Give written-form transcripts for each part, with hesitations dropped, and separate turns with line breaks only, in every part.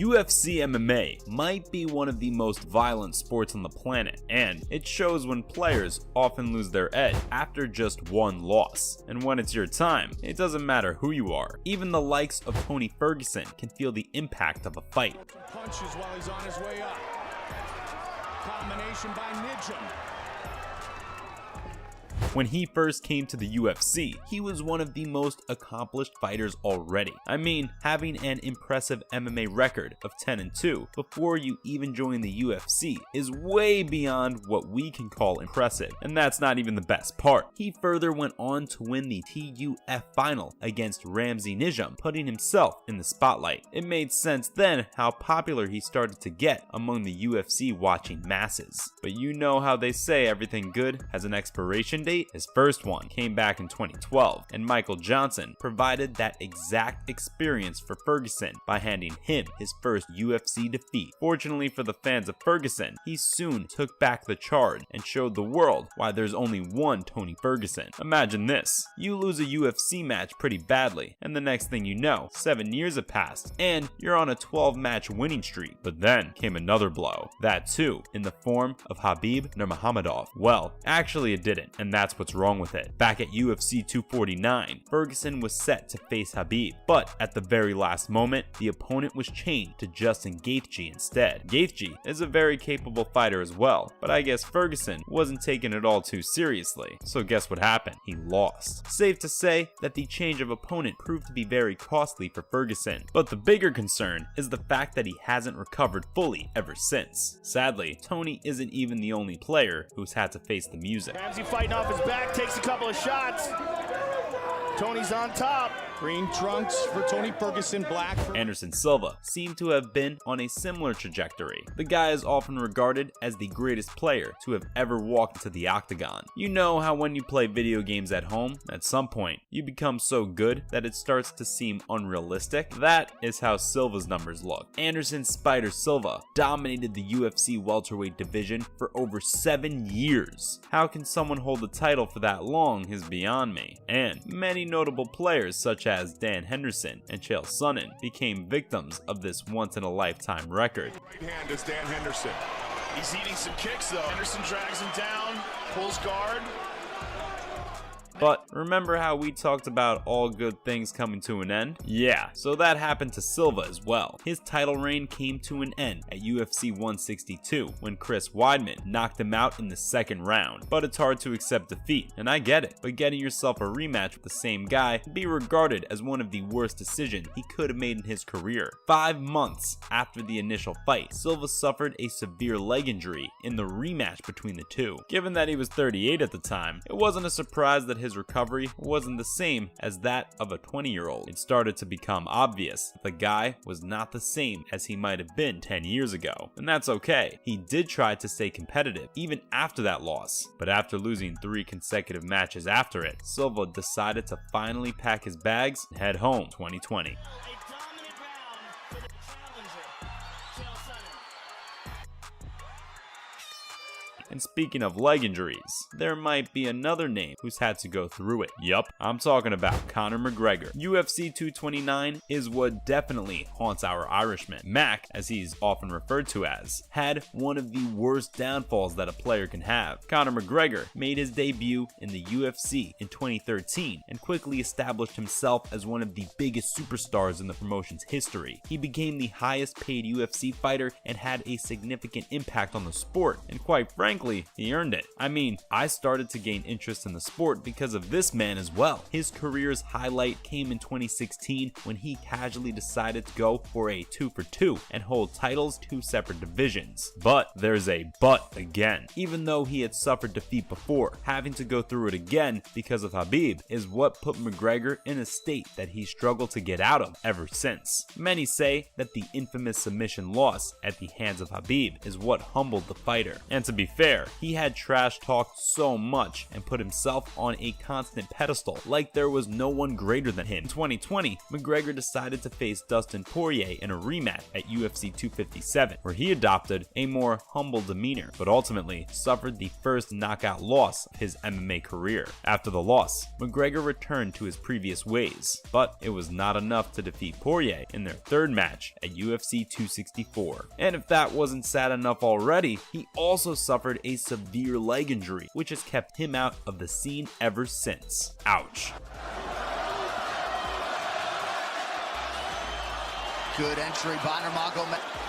UFC MMA might be one of the most violent sports on the planet, and it shows when players often lose their edge after just one loss. And when it's your time, it doesn't matter who you are. Even the likes of Tony Ferguson can feel the impact of a fight.
Punches while he's on his way up. Combination by Nijum.
When he first came to the UFC, he was one of the most accomplished fighters already. I mean, having an impressive MMA record of 10-2 before you even join the UFC is way beyond what we can call impressive, and that's not even the best part. He further went on to win the TUF final against Ramsey Nijum, putting himself in the spotlight. It made sense then how popular he started to get among the UFC watching masses. But you know how they say everything good has an expiration date? His first one came back in 2012, and Michael Johnson provided that exact experience for Ferguson by handing him his first UFC defeat. Fortunately for the fans of Ferguson, he soon took back the charge and showed the world why there's only one Tony Ferguson. Imagine this: you lose a UFC match pretty badly, and the next thing you know, 7 years have passed, and you're on a 12-match winning streak. But then came another blow, that too in the form of Khabib Nurmagomedov. Well, actually it didn't, and that's what's wrong with it. Back at UFC 249, Ferguson was set to face Khabib, but at the very last moment, the opponent was changed to Justin Gaethje instead. Gaethje is a very capable fighter as well, but I guess Ferguson wasn't taking it all too seriously. So guess what happened? He lost. Safe to say that the change of opponent proved to be very costly for Ferguson, but the bigger concern is the fact that he hasn't recovered fully ever since. Sadly, Tony isn't even the only player who's had to face the music.
Ramsey fighting off his back, takes a couple of shots. Tony's on top. Green trunks for Tony Ferguson, black for
Anderson Silva seemed to have been on a similar trajectory. The guy is often regarded as the greatest player to have ever walked into the octagon. You know how when you play video games at home, at some point, you become so good that it starts to seem unrealistic? That is how Silva's numbers look. Anderson Spider Silva dominated the UFC welterweight division for over 7 years. How can someone hold the title for that long is beyond me. And many notable players such as Dan Henderson and Chael Sonnen became victims of this once-in-a-lifetime record.
right hand is Dan Henderson. He's eating some kicks though. Henderson drags him down, pulls guard.
But remember how we talked about all good things coming to an end? Yeah, so that happened to Silva as well. His title reign came to an end at UFC 162 when Chris Weidman knocked him out in the second round. But it's hard to accept defeat, and I get it, but getting yourself a rematch with the same guy would be regarded as one of the worst decisions he could have made in his career. 5 months after the initial fight, Silva suffered a severe leg injury in the rematch between the two. Given that he was 38 at the time, it wasn't a surprise that his recovery wasn't the same as that of a 20-year-old. It started to become obvious that the guy was not the same as he might have been 10 years ago. And that's okay. He did try to stay competitive even after that loss. But after losing 3 consecutive matches after it, Silva decided to finally pack his bags and head home 2020. And speaking of leg injuries, there might be another name who's had to go through it. Yup, I'm talking about Conor McGregor. UFC 229 is what definitely haunts our Irishman. Mac, as he's often referred to as, had one of the worst downfalls that a player can have. Conor McGregor made his debut in the UFC in 2013 and quickly established himself as one of the biggest superstars in the promotion's history. He became the highest paid UFC fighter and had a significant impact on the sport, and quite frankly, he earned it. I mean, I started to gain interest in the sport because of this man as well. His career's highlight came in 2016 when he casually decided to go for a 2-for-2 and hold titles 2 separate divisions. But there's a but again. Even though he had suffered defeat before, having to go through it again because of Khabib is what put McGregor in a state that he struggled to get out of ever since. Many say that the infamous submission loss at the hands of Khabib is what humbled the fighter. And to be fair, there, he had trash talked so much and put himself on a constant pedestal like there was no one greater than him. In 2020, McGregor decided to face Dustin Poirier in a rematch at UFC 257, where he adopted a more humble demeanor, but ultimately suffered the first knockout loss of his MMA career. After the loss, McGregor returned to his previous ways, but it was not enough to defeat Poirier in their third match at UFC 264. And if that wasn't sad enough already, he also suffered a severe leg injury, which has kept him out of the scene ever since. Ouch.
Good entry by Nurmagomedov.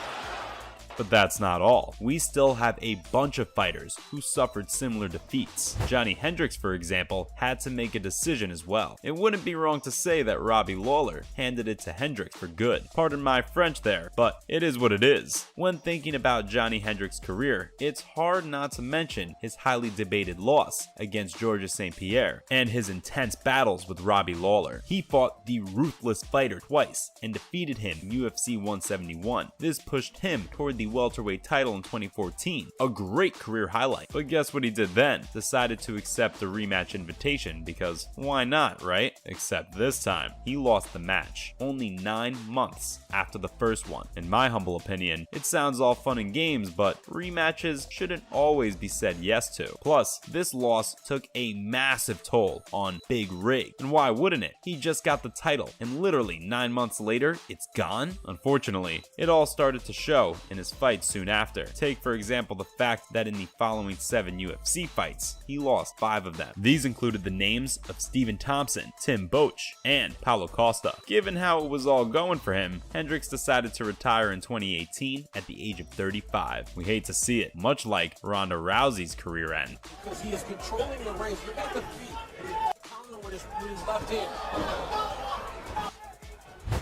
But that's not all. We still have a bunch of fighters who suffered similar defeats. Johnny Hendricks, for example, had to make a decision as well. It wouldn't be wrong to say that Robbie Lawler handed it to Hendricks for good. Pardon my French there, but it is what it is. When thinking about Johnny Hendricks' career, it's hard not to mention his highly debated loss against Georges St. Pierre and his intense battles with Robbie Lawler. He fought the ruthless fighter twice and defeated him in UFC 171. This pushed him toward the welterweight title in 2014, a great career highlight. But guess what he did then? Decided to accept the rematch invitation because why not, right? Except this time, he lost the match only 9 months after the first one. In my humble opinion, it sounds all fun and games, but rematches shouldn't always be said yes to. Plus, this loss took a massive toll on Big Rig, and why wouldn't it? He just got the title, and literally 9 months later, it's gone? Unfortunately, it all started to show in his fights soon after. Take for example the fact that in the following 7 UFC fights, he lost 5 of them. These included the names of Stephen Thompson, Tim Boetsch, and Paulo Costa. Given how it was all going for him, Hendricks decided to retire in 2018 at the age of 35. We hate to see it, much like Ronda Rousey's career end.
Because he is controlling the range. Look at the feet. Counter with his left hand.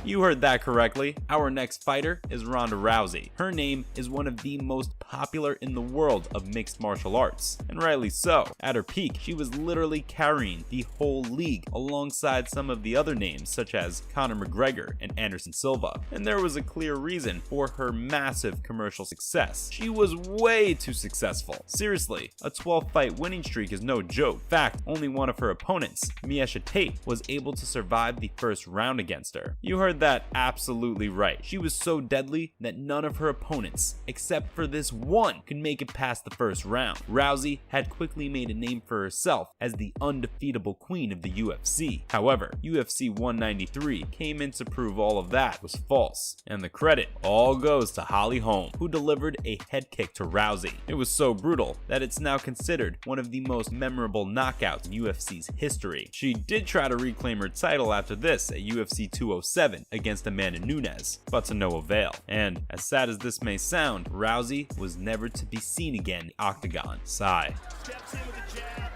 You heard that correctly. Our next fighter is Ronda Rousey. Her name is one of the most popular in the world of mixed martial arts, and rightly so. At her peak, she was literally carrying the whole league alongside some of the other names such as Conor McGregor and Anderson Silva. And there was a clear reason for her massive commercial success. She was way too successful. Seriously, a 12-fight winning streak is no joke. In fact, only one of her opponents, Miesha Tate, was able to survive the first round against her. You heard that absolutely right. She was so deadly that none of her opponents, except for this one, could make it past the first round. Rousey had quickly made a name for herself as the undefeatable queen of the UFC. However, UFC 193 came in to prove all of that was false, and the credit all goes to Holly Holm, who delivered a head kick to Rousey. It was so brutal that it's now considered one of the most memorable knockouts in UFC's history. She did try to reclaim her title after this at UFC 207 against Amanda Nunes, but to no avail. And as sad as this may sound, Rousey was never to be seen again in the octagon. Sigh.
Steps in with a jab.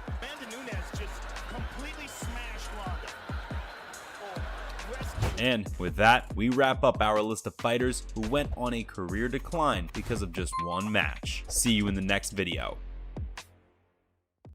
Amanda Nunes just completely smashed Ronda.
And with that, we wrap up our list of fighters who went on a career decline because of just one match. See you in the next video.